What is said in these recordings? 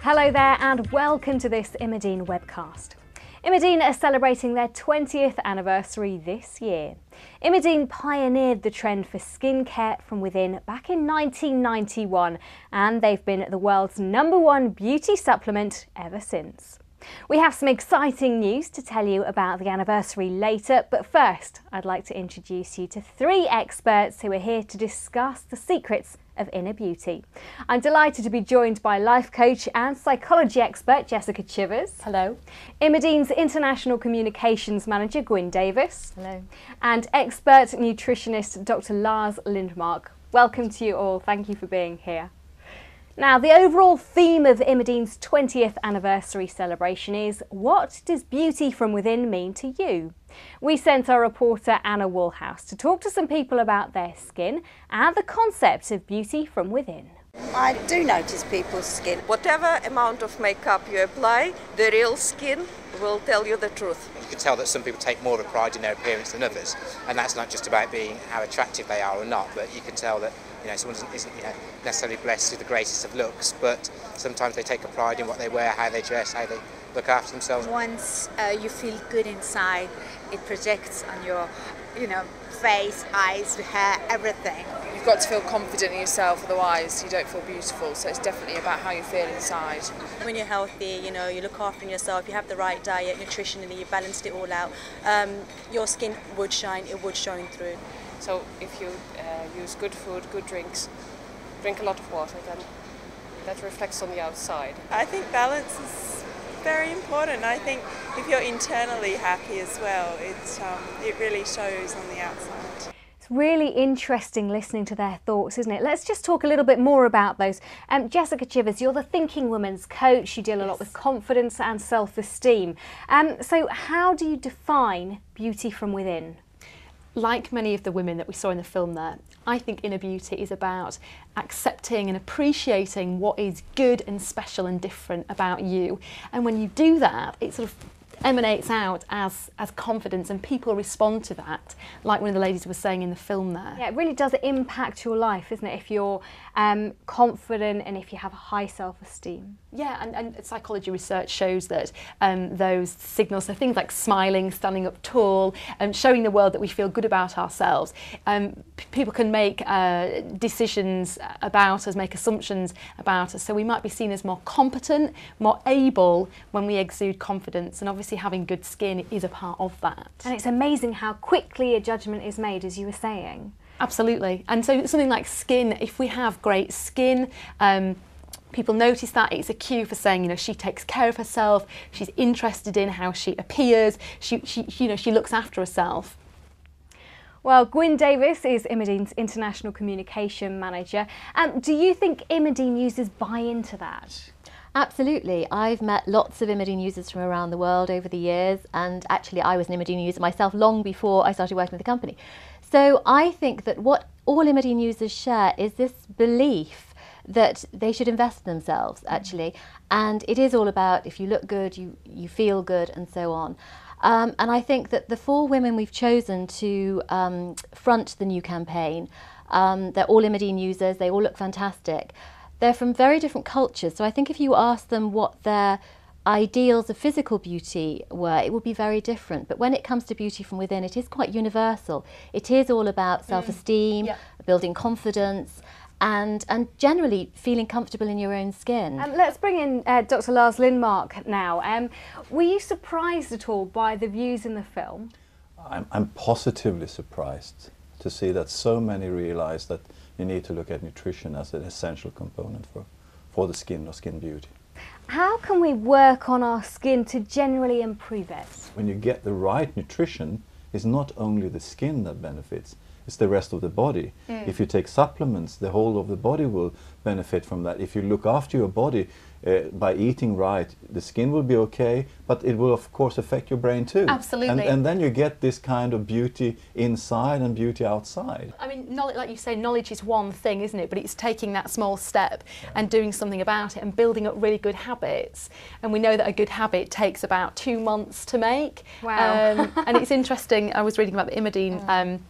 Hello there and welcome to this Imodine webcast. Imodine are celebrating their 20th anniversary this year. Imodine pioneered the trend for skincare from within back in 1991 and they've been the world's #1 beauty supplement ever since. We have some exciting news to tell you about the anniversary later, but first I'd like to introduce you to 3 experts who are here to discuss the secrets of inner beauty. I'm delighted to be joined by life coach and psychology expert Jessica Chivers. Hello. Imodine's International Communications Manager Gwyn Davies. Hello. And expert nutritionist Dr Lars Lindmark. Welcome to you all, thank you for being here. Now, the overall theme of Imodine's 20th anniversary celebration is, what does beauty from within mean to you? We sent our reporter Anna Woolhouse to talk to some people about their skin and the concept of beauty from within. I do notice people's skin. Whatever amount of makeup you apply, the real skin will tell you the truth. You can tell that some people take more of a pride in their appearance than others, and that's not just about being how attractive they are or not, but you can tell that someone isn't necessarily blessed with the greatest of looks, but sometimes they take a pride in what they wear, how they dress, how they look after themselves. Once you feel good inside, it projects on your face, eyes, hair, everything. You've got to feel confident in yourself, otherwise you don't feel beautiful, so it's definitely about how you feel inside. When you're healthy, you look after yourself, you have the right diet, nutritionally, you balanced it all out, your skin would shine, it would shine through. So if you use good food, good drinks, drink a lot of water, then that reflects on the outside. I think balance is very important. I think if you're internally happy as well, it really shows on the outside. It's really interesting listening to their thoughts, isn't it? Let's just talk a little bit more about those. Jessica Chivers, you're the Thinking Woman's coach. You deal a lot with confidence and self-esteem. So how do you define beauty from within? Like many of the women that we saw in the film there, I think inner beauty is about accepting and appreciating what is good and special and different about you. And when you do that, it sort of emanates out as confidence, and people respond to that, like one of the ladies was saying in the film there. Yeah, it really does impact your life, isn't it, if you're confident and if you have a high self-esteem. Yeah, and psychology research shows that those signals, so things like smiling, standing up tall, and showing the world that we feel good about ourselves, people can make decisions about us, make assumptions about us, so we might be seen as more competent, more able when we exude confidence, and obviously having good skin is a part of that. And it's amazing how quickly a judgment is made, as you were saying. Absolutely. And so something like skin, if we have great skin, people notice that, it's a cue for saying, she takes care of herself, she's interested in how she appears, she looks after herself. Well, Gwyn Davies is Imodine's International Communication Manager. Do you think Imodine users buy into that? Absolutely. I've met lots of Imodine users from around the world over the years, and actually I was an Imodine user myself long before I started working with the company. So I think that what all Imodine users share is this belief that they should invest in themselves, actually, and it is all about, if you look good, you feel good, and so on. And I think that the 4 women we've chosen to front the new campaign, they're all Imodine users, they all look fantastic. They're from very different cultures, so I think if you ask them what their ideals of physical beauty were, it would be very different. But when it comes to beauty from within, it is quite universal. It is all about self-esteem, building confidence, and generally feeling comfortable in your own skin. Let's bring in Dr Lars Lindmark now. Were you surprised at all by the views in the film? I'm positively surprised to see that so many realise that you need to look at nutrition as an essential component for the skin or skin beauty. How can we work on our skin to generally improve it? When you get the right nutrition, it's not only the skin that benefits, it's the rest of the body. If you take supplements, the whole of the body will benefit from that. If you look after your body by eating right, the skin will be okay, but it will of course affect your brain too. Absolutely. And then you get this kind of beauty inside and beauty outside. I mean, like you say, knowledge is one thing, isn't it? But it's taking that small step and doing something about it and building up really good habits. And we know that a good habit takes about 2 months to make. Wow. And it's interesting, I was reading about the Imodine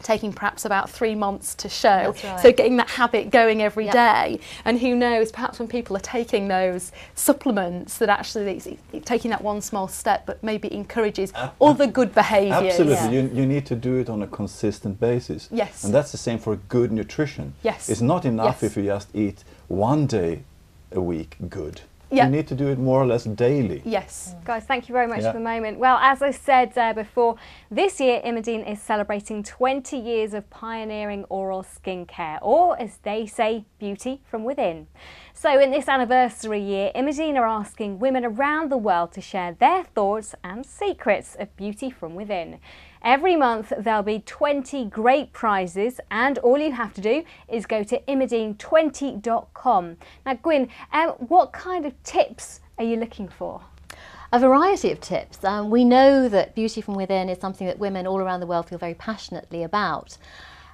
taking perhaps about 3 months to show. That's right. So getting that habit going every Yep. day. And who knows, perhaps when people are taking those supplements, that actually taking that one small step, but maybe encourages other good behaviours. Absolutely, you need to do it on a consistent basis. Yes. And that's the same for good nutrition. Yes. It's not enough Yes. if you just eat one day a week good. Yeah. You need to do it more or less daily. Yes. Guys, thank you very much Yeah. for the moment. Well, as I said before, this year Imogene is celebrating 20 years of pioneering oral skincare, or as they say, beauty from within. So in this anniversary year, Imogene are asking women around the world to share their thoughts and secrets of beauty from within. Every month there'll be 20 great prizes, and all you have to do is go to imogene20.com. Now Gwyn, what kind of tips are you looking for? A variety of tips. We know that beauty from within is something that women all around the world feel very passionately about.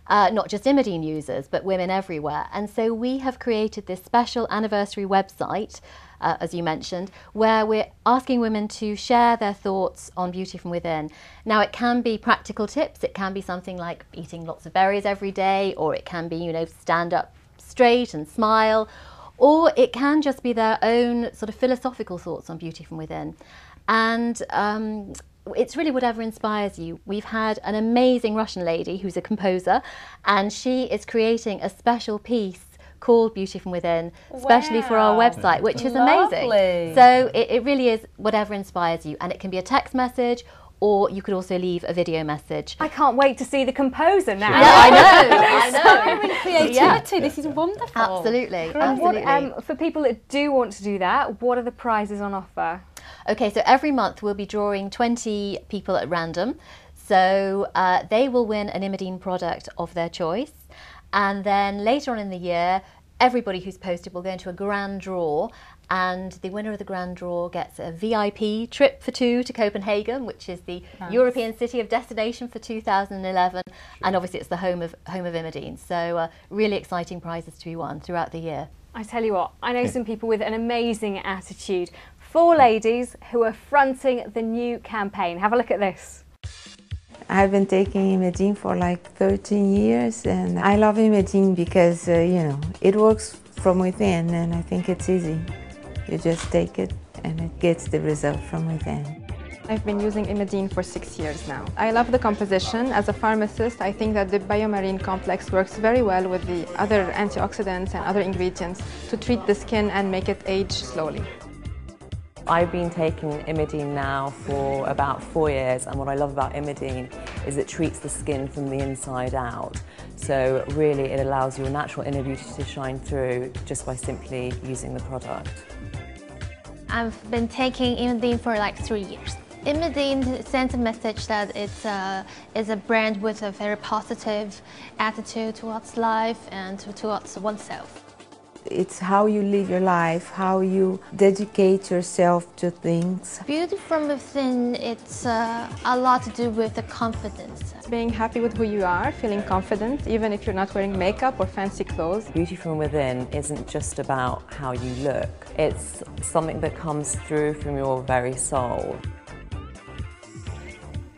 Not just Imogene users, but women everywhere. And so we have created this special anniversary website, as you mentioned, where we're asking women to share their thoughts on beauty from within. Now, it can be practical tips. It can be something like eating lots of berries every day, or it can be, you know, stand up straight and smile, or it can just be their own sort of philosophical thoughts on beauty from within. And it's really whatever inspires you. We've had an amazing Russian lady who's a composer, and she is creating a special piece called Beauty from Within, especially for our website, which is amazing. Lovely. So it really is whatever inspires you, and it can be a text message, or you could also leave a video message. I can't wait to see the composer now. Yeah, I know. Inspiring creativity. This is wonderful. Absolutely, And absolutely. for people that do want to do that, what are the prizes on offer? Okay, so every month we'll be drawing 20 people at random. So they will win an Imogene product of their choice. And then later on in the year, everybody who's posted will go into a grand draw, and the winner of the grand draw gets a VIP trip for 2 to Copenhagen, which is the European City of Destination for 2011. And obviously it's the home of Imogene. So really exciting prizes to be won throughout the year. I tell you what, I know some people with an amazing attitude. 4 ladies who are fronting the new campaign. Have a look at this. I've been taking Imogene for like 13 years, and I love Imogene because, you know, it works from within, and I think it's easy. You just take it and it gets the result from within. I've been using Imogene for 6 years now. I love the composition. As a pharmacist, I think that the biomarine complex works very well with the other antioxidants and other ingredients to treat the skin and make it age slowly. I've been taking Imogene now for about 4 years, and what I love about Imogene is it treats the skin from the inside out. So really it allows your natural inner beauty to shine through just by simply using the product. I've been taking Imogene for like 3 years. Imogene sends a message that it's a brand with a very positive attitude towards life and towards oneself. It's how you live your life, how you dedicate yourself to things. Beauty from within, it's a lot to do with the confidence. Being happy with who you are, feeling confident, even if you're not wearing makeup or fancy clothes. Beauty from within isn't just about how you look. It's something that comes through from your very soul.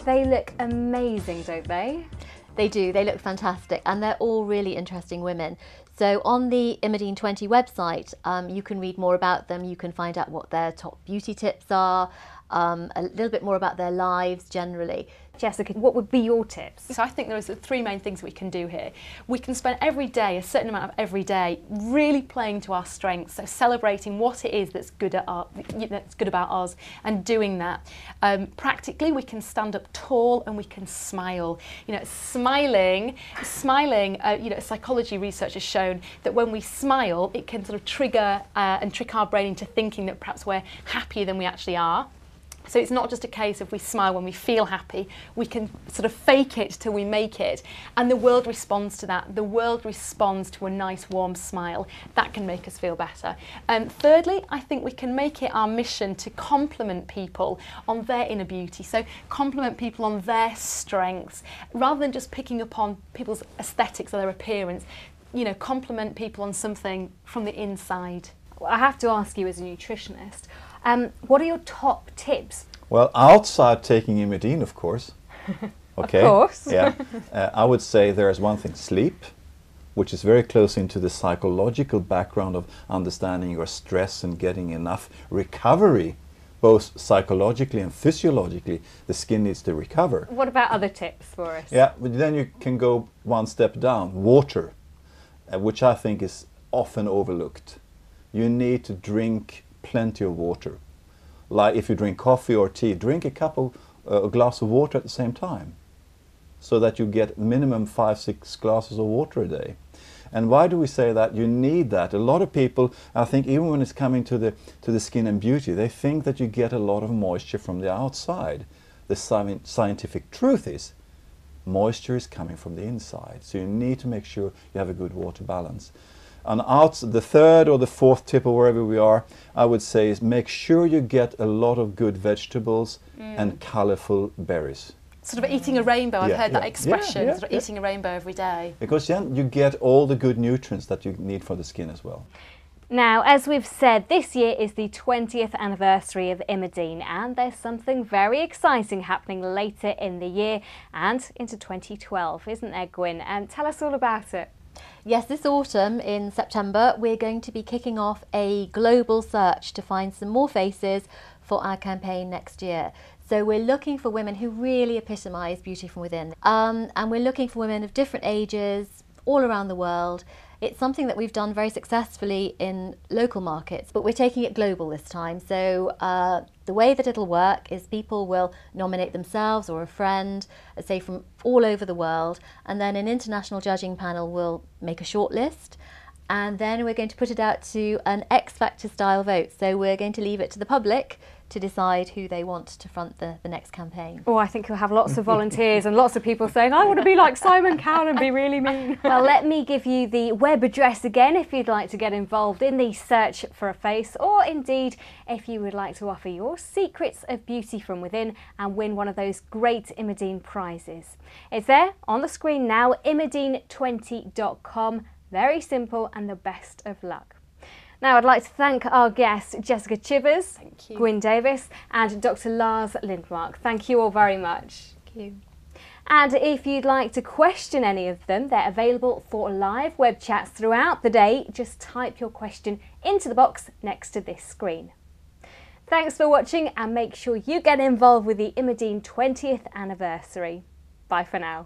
They look amazing, don't they? They do, they look fantastic, and they're all really interesting women. So on the Imogene 20 website, you can read more about them, you can find out what their top beauty tips are, a little bit more about their lives generally. Jessica, what would be your tips? So I think there's 3 main things we can do here. We can spend every day, a certain amount of every day, really playing to our strengths, so celebrating what it is that's good about us and doing that. Practically, we can stand up tall and we can smile. You know, smiling. You know, psychology research has shown that when we smile, it can sort of trigger and trick our brain into thinking that perhaps we're happier than we actually are. So it's not just a case of we smile when we feel happy, we can sort of fake it till we make it, and the world responds to that. The world responds to a nice warm smile. That can make us feel better. Thirdly, I think we can make it our mission to compliment people on their inner beauty, so compliment people on their strengths, rather than just picking up on people's aesthetics or their appearance. You know, compliment people on something from the inside. Well, I have to ask you as a nutritionist, what are your top tips? Well, outside taking Imogene, of course, Okay? Of course. Yeah. I would say there is one thing, sleep, which is very close into the psychological background of understanding your stress and getting enough recovery, both psychologically and physiologically. The skin needs to recover. What about other tips for us? Yeah, but then you can go one step down. Water, which I think is often overlooked. You need to drink plenty of water. Like if you drink coffee or tea, drink a glass of water at the same time, so that you get minimum 5-6 glasses of water a day. And why do we say that? You need that. A lot of people, I think, even when it's coming to the skin and beauty, they think that you get a lot of moisture from the outside. The scientific truth is, moisture is coming from the inside. So you need to make sure you have a good water balance. And the third or the fourth tip, or wherever we are, I would say is make sure you get a lot of good vegetables and colorful berries. Sort of eating a rainbow, I've heard that expression, sort of eating a rainbow every day. Because then you get all the good nutrients that you need for the skin as well. Now, as we've said, this year is the 20th anniversary of Imodine, and there's something very exciting happening later in the year and into 2012, isn't there, Gwyn? And tell us all about it. Yes, this autumn in September we're going to be kicking off a global search to find some more faces for our campaign next year. So we're looking for women who really epitomise beauty from within, and we're looking for women of different ages all around the world. It's something that we've done very successfully in local markets, but we're taking it global this time. So the way that it'll work is people will nominate themselves or a friend, say from all over the world, and then an international judging panel will make a short list, and then we're going to put it out to an X Factor style vote. So we're going to leave it to the public to decide who they want to front the next campaign. Oh, I think you'll have lots of volunteers and lots of people saying, I want to be like Simon Cowell and be really mean. Well, let me give you the web address again if you'd like to get involved in the search for a face, or indeed if you would like to offer your secrets of beauty from within and win one of those great Imodine prizes. It's there on the screen now, imodine20.com. Very simple, and the best of luck. Now, I'd like to thank our guests, Jessica Chivers, Gwyn Davies and Dr Lars Lindmark. Thank you all very much. Thank you. And if you'd like to question any of them, they're available for live web chats throughout the day. Just type your question into the box next to this screen. Thanks for watching, and make sure you get involved with the Imodine 20th anniversary. Bye for now.